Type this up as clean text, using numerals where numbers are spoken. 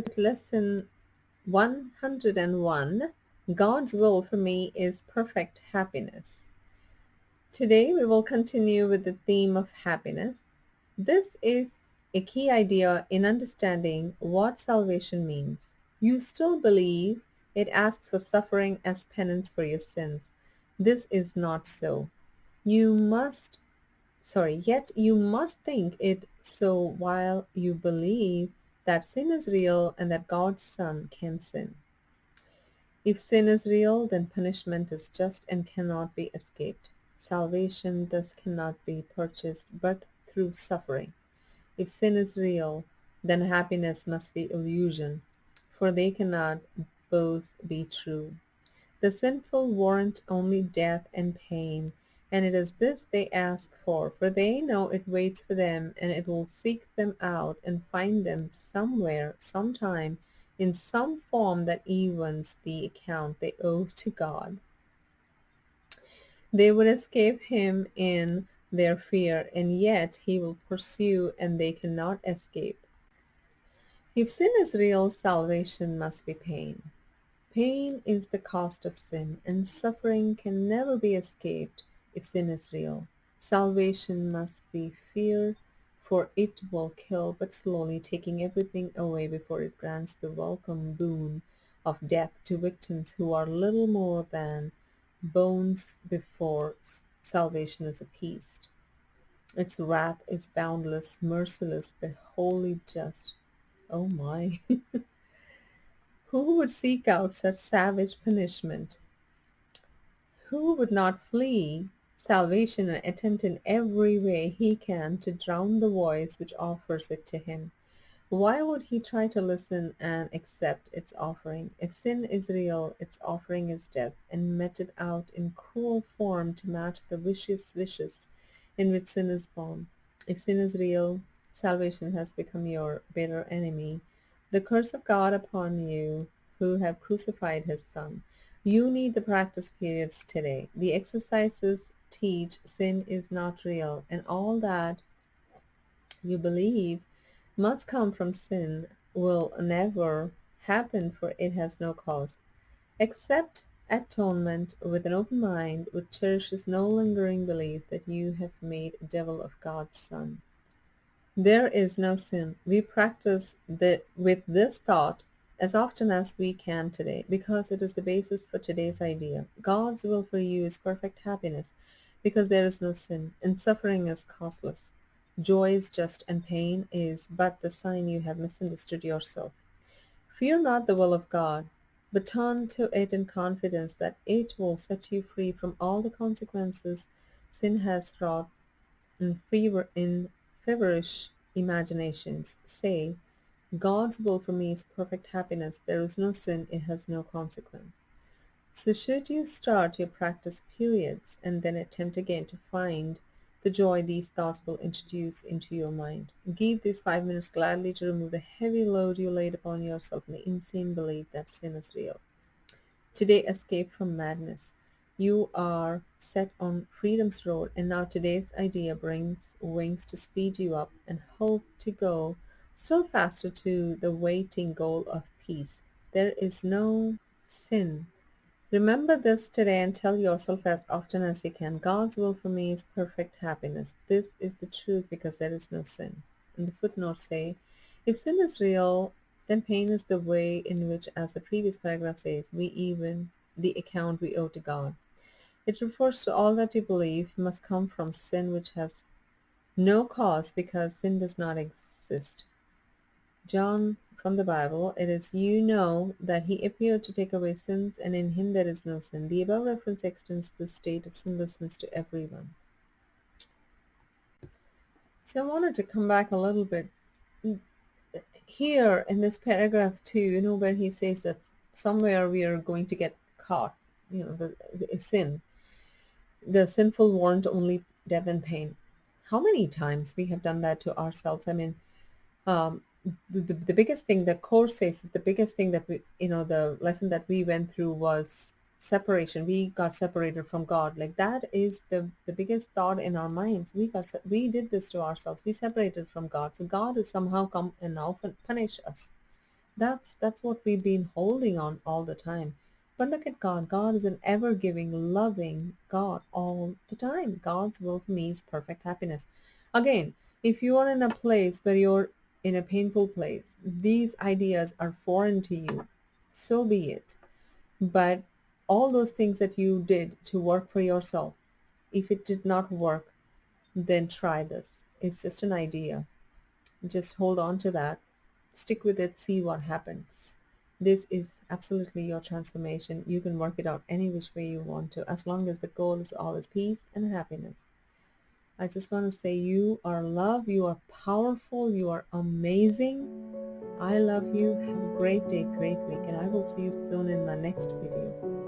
with lesson 101. God's will for me is perfect happiness. Today we will continue with the theme of happiness. This is a key idea in understanding what salvation means. You still believe it asks for suffering as penance for your sins. This is not so. You must Yet you must think it so while you believe that sin is real and that God's Son can sin. If sin is real, then punishment is just and cannot be escaped. Salvation thus cannot be purchased but through suffering. If sin is real, then happiness must be illusion, for they cannot both be true. The sinful warrant only death and pain, and it is this they ask for they know it waits for them, and it will seek them out and find them somewhere, sometime, in some form that evens the account they owe to God. They would escape him in their fear, and yet he will pursue, and they cannot escape. If sin is real, salvation must be pain. Pain is the cost of sin, and suffering can never be escaped if sin is real. Salvation must be fear, for it will kill, but slowly taking everything away before it grants the welcome boon of death to victims who are little more than bones before salvation is appeased. Its wrath is boundless, merciless, but wholly just. Oh my! Who would seek out such savage punishment? Who would not flee salvation and attempt in every way he can to drown the voice which offers it to him? Why would he try to listen and accept its offering? If sin is real, its offering is death, and meted out in cruel form to match the vicious wishes in which sin is born. If sin is real, salvation has become your bitter enemy, the curse of God upon you who have crucified his Son. You need the practice periods today. The exercises teach sin is not real, and all that you believe must come from sin will never happen, for it has no cause. Accept atonement with an open mind, which cherishes no lingering belief that you have made a devil of God's Son. There is no sin. We practice with this thought as often as we can today, because it is the basis for today's idea. God's will for you is perfect happiness, because there is no sin, and suffering is causeless. Joy is just, and pain is but the sign you have misunderstood yourself. Fear not the will of God, but turn to it in confidence that it will set you free from all the consequences sin has wrought in feverish imaginations. Say, God's will for me is perfect happiness. There is no sin, it has no consequence. So should you start your practice periods and then attempt again to find the joy these thoughts will introduce into your mind. Give these 5 minutes gladly to remove the heavy load you laid upon yourself in the insane belief that sin is real. Today escape from madness. You are set on freedom's road, and now today's idea brings wings to speed you up and hope to go still faster to the waiting goal of peace. There is no sin. Remember this today and tell yourself as often as you can, God's will for me is perfect happiness. This is the truth because there is no sin. And the footnotes say, if sin is real, then pain is the way in which, as the previous paragraph says, we even the account we owe to God. It refers to all that you believe must come from sin, which has no cause because sin does not exist. John from the Bible, it is you know that he appeared to take away sins, and in him there is no sin. The above reference extends the state of sinlessness to everyone. So I wanted to come back a little bit here in this paragraph too, where he says that somewhere we are going to get caught, the sin. The sinful warrant only death and pain. How many times we have done that to ourselves? I mean, um, the biggest thing, the course says that the biggest thing that we, the lesson that we went through was separation. We got separated from God. Like that is the biggest thought in our minds. We did this to ourselves. We separated from God. So God has somehow come and now punish us. That's what we've been holding on all the time. But look at God. God is an ever-giving, loving God all the time. God's will for me is perfect happiness. Again, if you are in a place where you're in a painful place, these ideas are foreign to you, so be it. But all those things that you did to work for yourself, if it did not work, then try this. It's just an idea. Just hold on to that. Stick with it, see what happens. This is absolutely your transformation. You can work it out any which way you want to, as long as the goal is always peace and happiness. I just want to say you are love, you are powerful, you are amazing. I love you. Have a great day, great week, and I will see you soon in my next video.